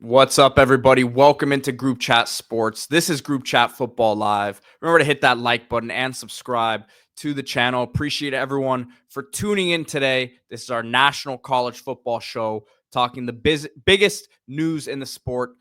What's up, everybody? Welcome into Group Chat Sports. This is Group Chat Football Live. Remember to hit that like button and subscribe to the channel. Appreciate everyone for tuning in today. This is our national college football show, talking the biggest news in the sport,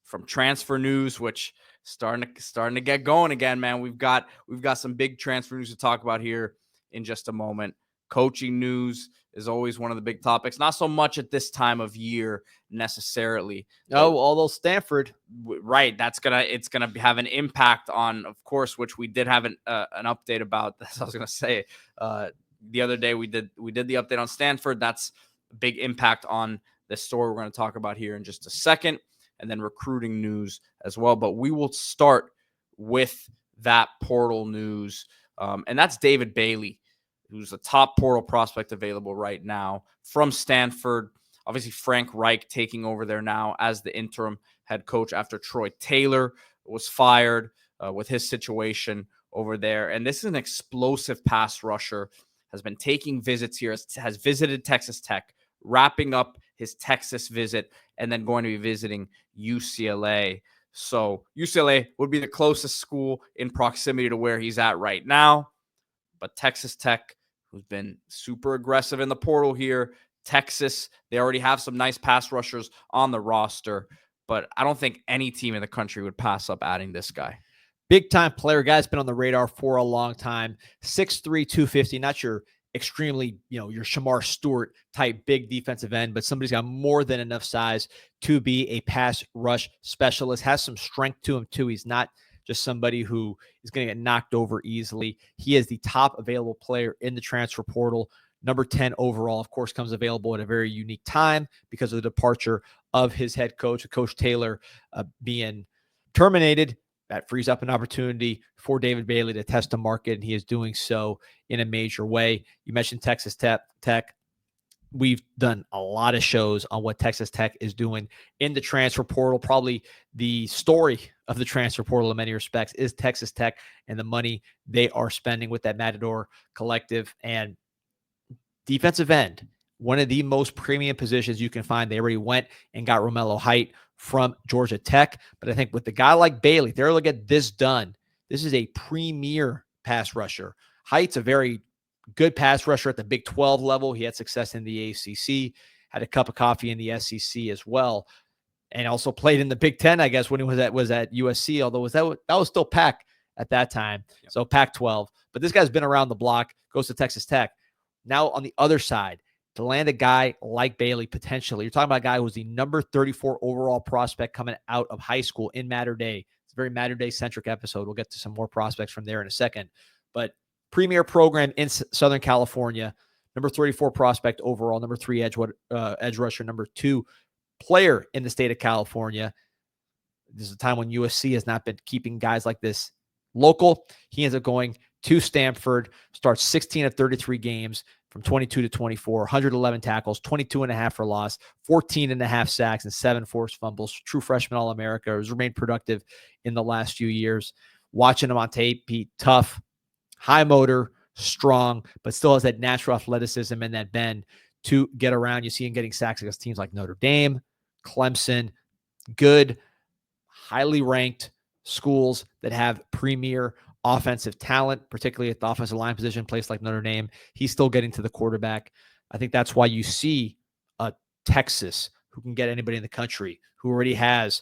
from transfer news, which starting to get going again, man. We've got some big transfer news to talk about here in just a moment. Coaching news is always one of the big topics. Not so much at this time of year necessarily. Oh, although Stanford, right? It's gonna have an impact on, of course, which we did have an update about. That's what I was gonna say. The other day we did the update on Stanford. That's a big impact on the story we're going to talk about here in just a second, and then recruiting news as well. But we will start with that portal news, and that's David Bailey, who's the top portal prospect available right now from Stanford. Obviously, Frank Reich taking over there now as the interim head coach after Troy Taylor was fired with his situation over there. And this is an explosive pass rusher, has been taking visits here, has visited Texas Tech, wrapping up his Texas visit, and then going to be visiting UCLA. So UCLA would be the closest school in proximity to where he's at right now. But Texas Tech, who's been super aggressive in the portal here, Texas, they already have some nice pass rushers on the roster, but I don't think any team in the country would pass up adding this guy. Big time player, guy's been on the radar for a long time. 6'3", 250, not your extremely, your Shamar Stewart type big defensive end, but somebody's got more than enough size to be a pass rush specialist, has some strength to him too. He's not just somebody who is going to get knocked over easily. He is the top available player in the transfer portal. Number 10 overall, of course, comes available at a very unique time because of the departure of his head coach, Coach Taylor, being terminated. That frees up an opportunity for David Bailey to test the market, and he is doing so in a major way. You mentioned Texas Tech. We've done a lot of shows on what Texas Tech is doing in the transfer portal. Probably the story of the transfer portal in many respects is Texas Tech and the money they are spending with that Matador collective. And defensive end, one of the most premium positions you can find. They already went and got Romello Height from Georgia Tech. But I think with a guy like Bailey, they're able to get this done. This is a premier pass rusher. Height's a very good pass rusher at the Big 12 level. He had success in the ACC, had a cup of coffee in the SEC as well, and also played in the Big 10, I guess, when he was at USC, although that was still Pac at that time. Yep. So Pac-12. But this guy's been around the block, goes to Texas Tech. Now on the other side, to land a guy like Bailey, potentially, you're talking about a guy who was the number 34 overall prospect coming out of high school in Mater Dei. It's a very Mater Dei-centric episode. We'll get to some more prospects from there in a second. But premier program in Southern California, number 34 prospect overall, number 3 edge rusher, number 2 player in the state of California. This is a time when USC has not been keeping guys like this local. He ends up going to Stanford, starts 16 of 33 games from 22 to 24, 111 tackles, 22.5 for loss, 14.5 sacks, and 7 forced fumbles. True freshman All-America. Has remained productive in the last few years. Watching him on tape, Pete, tough, high motor, strong, but still has that natural athleticism and that bend to get around. You see him getting sacks against teams like Notre Dame, Clemson, good, highly ranked schools that have premier offensive talent, particularly at the offensive line position, place like Notre Dame. He's still getting to the quarterback. I think that's why you see Texas, who can get anybody in the country, who already has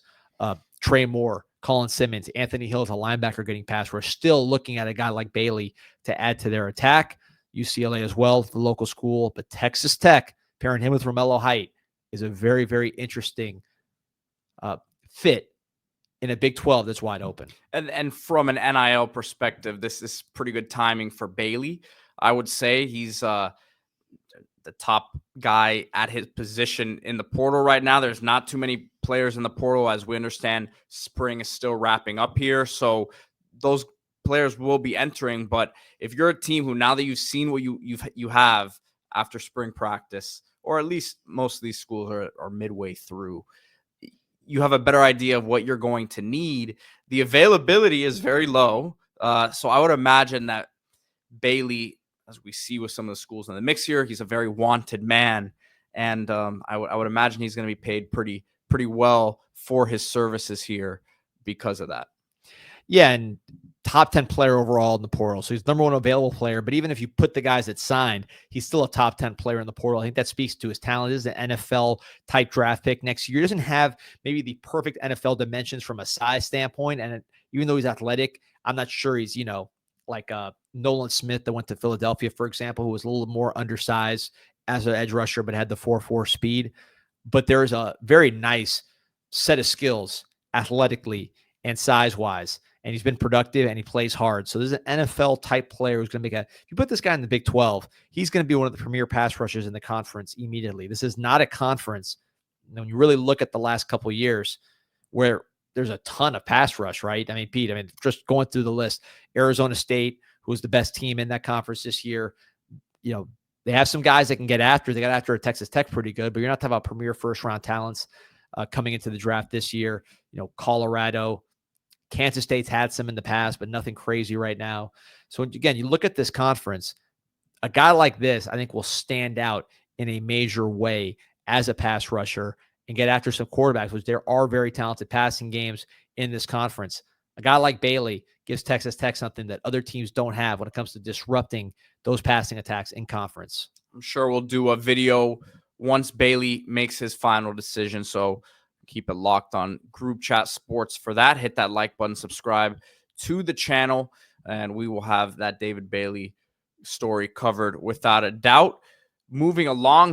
Trey Moore, Colin Simmons, Anthony Hill as a linebacker getting pass rush, still looking at a guy like Bailey to add to their attack. UCLA as well, the local school, but Texas Tech, pairing him with Romello Height, is a very, very interesting fit in a Big 12 that's wide open. And from an NIL perspective, this is pretty good timing for Bailey. I would say he's the top guy at his position in the portal right now. There's not too many players in the portal. As we understand, spring is still wrapping up here. So those players will be entering. But if you're a team who, now that you've seen what you have after spring practice, or at least most of these schools are midway through, you have a better idea of what you're going to need. The availability is very low. So I would imagine that Bailey, as we see with some of the schools in the mix here, he's a very wanted man. And I would imagine he's going to be paid pretty pretty well for his services here because of that. Yeah, and top 10 player overall in the portal. So he's number one available player. But even if you put the guys that signed, he's still a top 10 player in the portal. I think that speaks to his talent. This is an NFL type draft pick next year. He doesn't have maybe the perfect NFL dimensions from a size standpoint. And even though he's athletic, I'm not sure he's, like Nolan Smith that went to Philadelphia, for example, who was a little more undersized as an edge rusher, but had the 4.4 speed. But there's a very nice set of skills athletically and size-wise. And he's been productive and he plays hard. So there's an NFL type player who's going to if you put this guy in the Big 12, he's going to be one of the premier pass rushers in the conference immediately. This is not a conference, when you really look at the last couple of years, where there's a ton of pass rush, right? I mean, Pete, just going through the list, Arizona State, who was the best team in that conference this year, they have some guys that can get after. They got after Texas Tech pretty good, but you're not talking about premier first-round talents coming into the draft this year. Colorado, Kansas State's had some in the past, but nothing crazy right now. So again, you look at this conference, a guy like this, I think, will stand out in a major way as a pass rusher and get after some quarterbacks, which there are very talented passing games in this conference. A guy like Bailey gives Texas Tech something that other teams don't have when it comes to disrupting those passing attacks in conference. I'm sure we'll do a video once Bailey makes his final decision. So keep it locked on Group Chat Sports for that. Hit that like button, subscribe to the channel, and we will have that David Bailey story covered without a doubt. Moving along